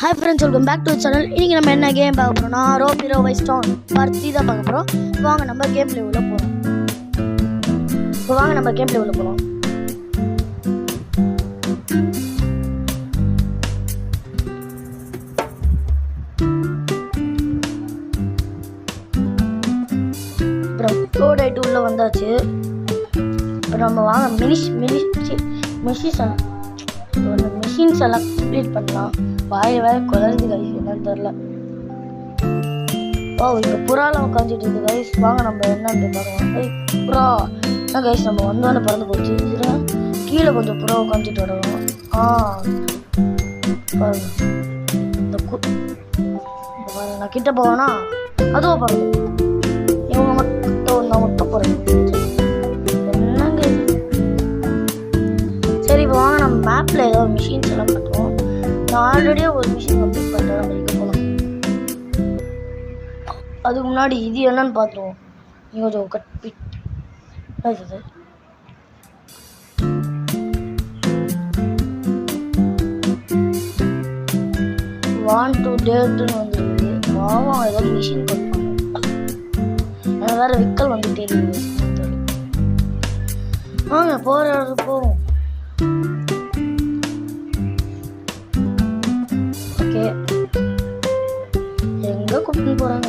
Hi friends, welcome back to the channel. இன்னைக்கு நம்ம என்ன கேம் பார்க்க போறோம்னா rope hero vice town part 3 தான் பார்க்க போறோம். வாங்க நம்ம கேம் பிளே உள்ள போறோம். அப்புறம் லோட் ஆயிட்டு உள்ள வந்தாச்சு. இப்போ நம்ம வாங்க மிஷின்ஸ் எல்லாம் கம்ப்ளீட் பண்ணலாம். வாயில் வேற குளருது கைஸ், என்னன்னு தெரில. ஓ இங்கே புறாலாம் உட்காந்துட்டு இருக்கு கைஸ். வாங்க நம்ம என்னன்னு பார்க்கலாம். புறா என்ன கைஸ், நம்ம வந்தோடனே பறந்து போச்சு. கீழே கொஞ்சம் புறா உட்காந்துட்டு வருவோம். நான் கிட்ட போவேனா அதுவும் பறந்து இவங்க மட்டும் போகிறேன். என்னங்க சரி இப்போ வாங்க நம்ம மேப்பில் ஏதோ மிஷின்ஸ் எல்லாம் பண்ணுவோம். நான் ஆல்ரெடியே ஒரு மிஷின் கம்ப்ளீட் பண்ணுறேன். நம்ம இங்கே போகலாம். அதுக்கு முன்னாடி இது என்னன்னு பார்த்துருவோம். இங்கே கொஞ்சம் கட் பிட் இது 1 to date வந்துருக்கு. பாவா ஏதோ மிஷின் கொடுப்பாங்க. எனக்கு வேறு விக்கல் வந்து தெரியுது. வாங்க போகிற இடத்துக்கு போவோம். ஓகே எங்கே கூப்பிட்டு போகிறாங்க?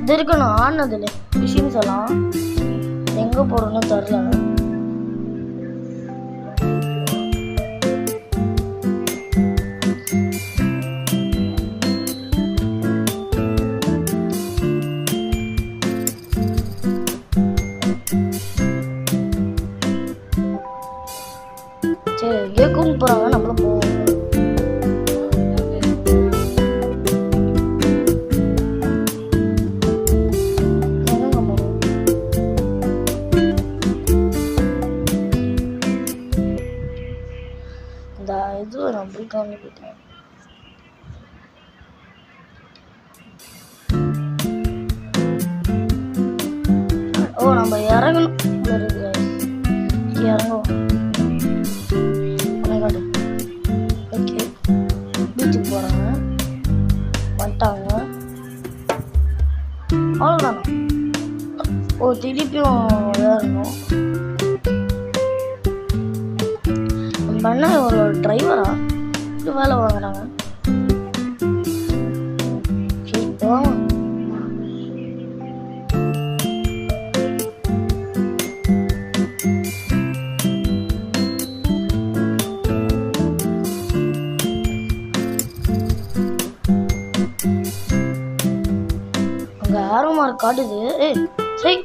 இது இருக்கணும் ஆனதில்ல மிஷின்ஸ் எல்லாம் எங்கே போகிறோன்னு தெரில. சரி எங்கே கூப்பிட்டு போகிறாங்க, நம்மளும் போவோம். இது நான் பிடிக்காம போயிட்டேன். ஓ நம்ம இறங்கணும். இறங்கும். ஓகே பீச்சுக்கு போகிறாங்க, வந்துட்டாங்க. அவ்வளோதானா? ஓ திருப்பியும் ஏறணும். பண்ண ஒரு டிரைவரா இப்படி வேலை வாங்குறாங்க. அங்கே ஆரோ மார்க் காட்டுது. சரி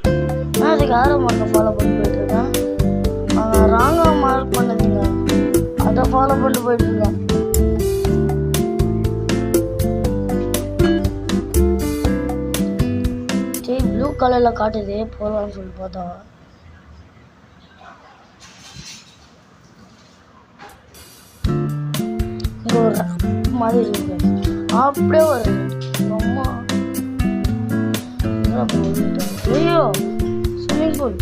நான் அதுக்கு ஆரோ மார்க்கை ஃபாலோ பண்ணி போயிட்டு இருக்கேன். அவங்க ராங்காக மார்க் பண்ணதுங்க, அதை ஃபாலோ பண்ணிட்டு போயிட்டு இருக்கேன். சரி ப்ளூ கலரில் காட்டுது, போகலான்னு சொல்லி பார்த்தா இங்கே ஒரு மாதிரி இருக்கு. அப்படியே ஒரு அம்மா ஐயோ ஸ்விம்மிங் பூல்.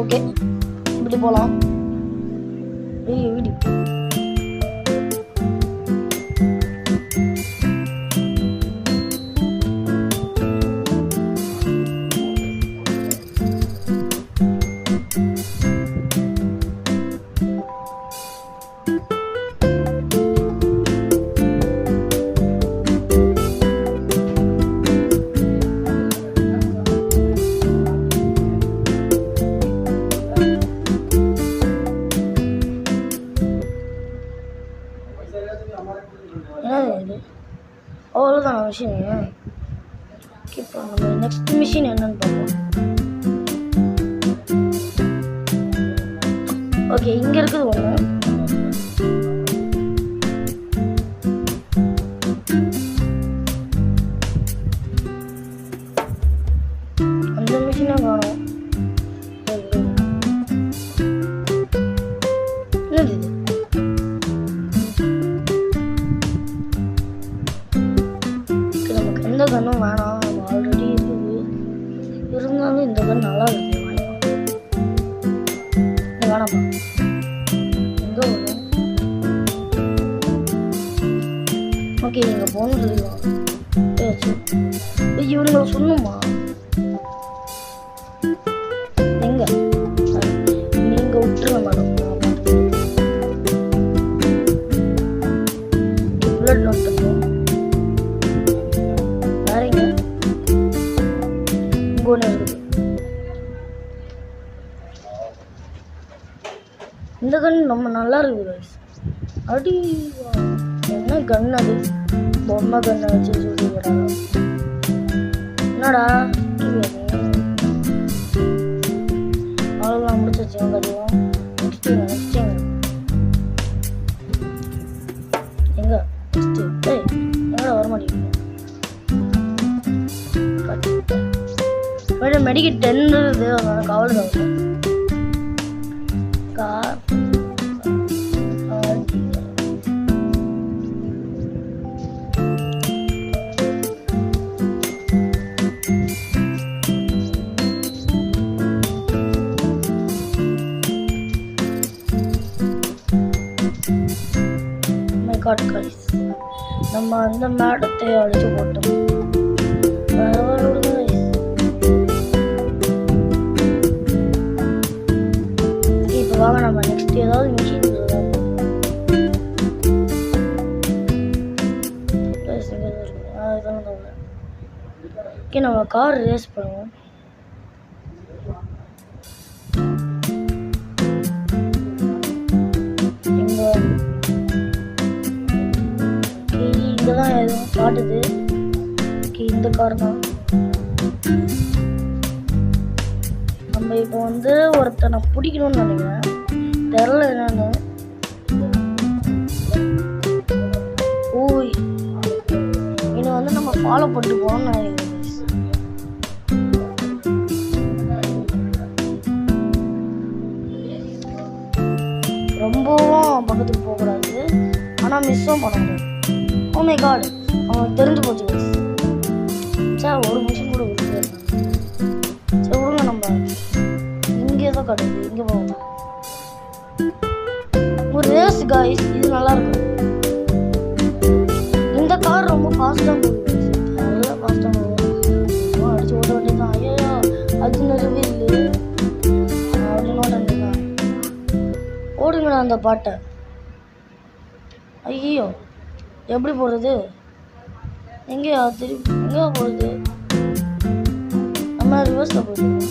ஓகே இப்படி போகலாம். வீடு என்னது? அவ்வளோதான் மிஷின். இப்போ நம்ம நெக்ஸ்ட் மிஷின் என்னன்னு பார்ப்போம். ஓகே இங்கே இருக்குது ஒன்று. அந்த மிஷினை காணும். என்னது வேணாமா எங்கே வரும்? ஓகே நீங்கள் போகணும்னு சொல்லிடுவாங்க. இவனுங்களை சொல்லணுமா? எங்க நீங்க விட்டுருங்க மேடம். புல்லட் நோட் பண்ணுவோம். வேறங்க இங்க ஒன்று இருக்குது. இந்த கன் ரொம்ப நல்லா இருக்குது. அடி என்ன கன் அது? பொம்மை கண்ணை வச்சு சொல்லி வராங்க. என்னடா அவ்வளோலாம் முடிச்சாச்சு. அதுவும் நெக்ஸ்ட்டு எங்க நெக்ஸ்ட்டு என்னடா வரமாட்டேங்குது. மெடிக்கெட் 10 இருக்குது. அதனால கவலை தான். கார் நம்ம அந்த மேடத்தை அடிச்சு போட்டோம். இப்போ வாங்க நம்ம நெக்ஸ்ட் ஏதாவது மிஷின் ஓகே நம்ம கார் ரேஸ் பண்ணுவோம். இங்கதான் எதுவும் காட்டுது. இந்த கார் தான். நம்ம இப்போ வந்து ஒருத்தனை பிடிக்கணும்னு நினைக்கிறேன். தெரியல என்னன்னு. ஓய் இதை வந்து நம்ம ஃபாலோ பண்ணிட்டு போகணும்னு நினைக்கிறேன். ரொம்பவும் பக்கத்துக்கு போகக்கூடாது, ஆனால் மிஸ்ஸும் பண்ண முடியாது. ஓ மை காட், அவனுக்கு தெரிஞ்சு போச்சு. சார் ஒரு மிஷின் கூட விட்டு சரி விடுங்க. நம்ம இங்கே தான் கிடையாது. இங்கே போவோம். ஒரு ரேஸ் காய்ஸ், இது நல்லா இருக்கும். இந்த கார் ரொம்ப ஃபாஸ்ட்டாக போகுது. நல்லா ஃபாஸ்ட்டாக போகுது. அடிச்சு ஓட வேண்டியதான். ஐயோ அது நிறையவே இல்லை அப்படின்னு ஓட. ஓடுங்கண்ணா அந்த பாட்டை. ஐயோ எப்படி போகிறது? எங்கேயா திருப்பி எங்கேயா போகிறது? நம்ம ரிவர்ஸில் போயிடுவோம்.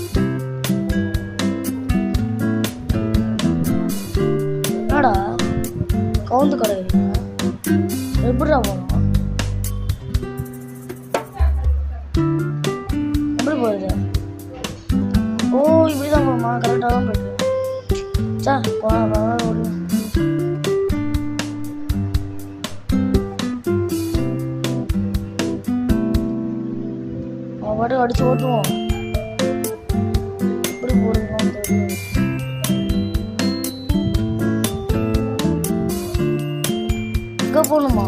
என்னடா கவுந்து கடை எப்படிடா போகணும்? எப்படி போகிறது? ஓ இப்படி தான் போகணுமா? கரெக்டாக தான் போயிட்டு சார் ஓடு. பாட்டு அடிச்சு ஓட்டுவோம். எப்படி போடுவோம் தெரியும். இங்கே போகணுமா?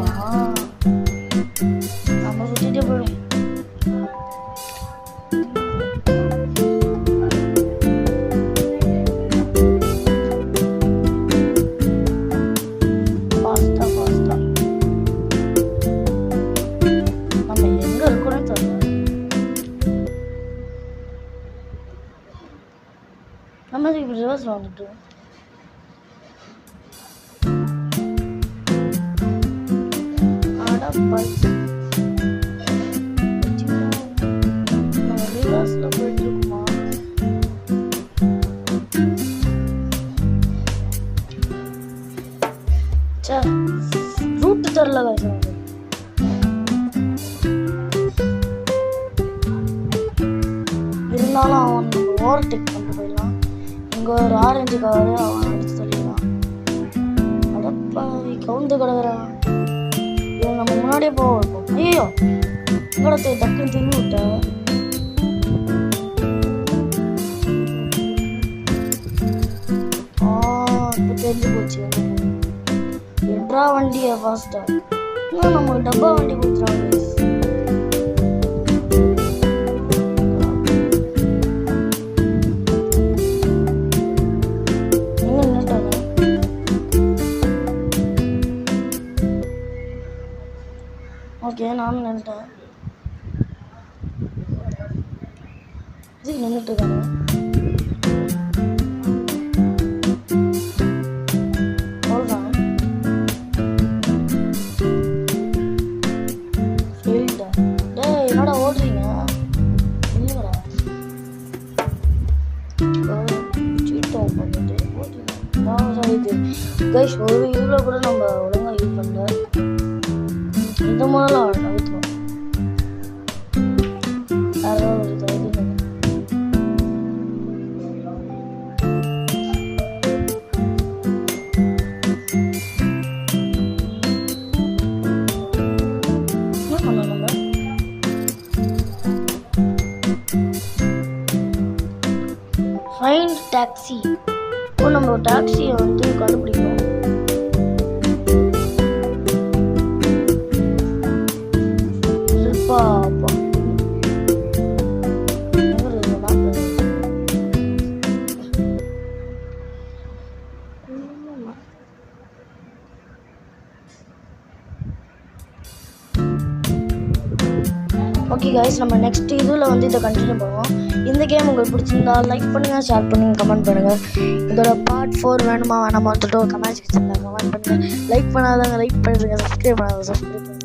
நம்ம சுற்றிட்டே போயிடும். ஃபாஸ்டா ஃபாஸ்டா நம்ம எங்கே இருக்கோன்னு தெரியல. நம்ம இப்போ ரிவர்ஸில் வந்துட்டு ரிவர்ஸில் போயிட்டு இருக்குமா? சே ரூட்டு தெரில காசு. இருந்தாலும் அவன் ஓவர்டேக் பண்ணிட்டு போயிடலாம். இங்கே ஒரு ஆரஞ்சு காரு அவன் அடிச்சு சொல்லிடலாம். அடப்பா கவுந்து கிடக்குறான். இவன் நம்ம முன்னாடியே போக வைப்போம். ஐயோ உங்களத்தை டக்குன்னு திரும்பி விட்டேன். இப்போ தெரிஞ்சு போச்சு. எட்ரா வண்டியை ஃபாஸ்டா இன்னும் நம்ம டப்பா வண்டி கொடுத்துருவாங்க. ஓகே நானும் நின்றுட்டேன். இதுக்கு நின்றுட்டு இருக்காங்க. அவ்வளோதான். ஃபெயில்டா. டேய் என்னடா ஓடுறீங்க? இல்லைடா. சீட் ஆஃப் பண்ணிட்டு ஓடுறீங்க. சாரி இது கைஸ், ஒரு இதில் கூட நம்ம ஒழுங்காக யூஸ் பண்ணல. இந்த மாதிரிலாம் நகர்த்துவோம். வேறு ஏதாவது ஒரு இது ஃபைண்ட் டாக்ஸி. இப்போ நம்ம டாக்ஸியை வந்து கண்டுபிடிக்கணும். ஓகே கைஸ், நம்ம நெக்ஸ்ட் இதில் வந்து இதை கண்டினியூ பண்ணுவோம். இந்த கேம் உங்களுக்கு பிடிச்சிருந்தா லைக் பண்ணுங்கள், ஷேர் பண்ணுங்கள், கமெண்ட் பண்ணுங்கள். இதோட பார்ட் 4 வேணுமா வேணாமா வந்துட்டு கமெண்ட் செக்ஷனில் கமெண்ட் பண்ணுங்கள். லைக் பண்ணாதவங்க லைக் பண்ணிடுங்க, சப்ஸ்கிரைப் பண்ணாதவங்க சப்ஸ்கிரைப் பண்ணுங்கள்.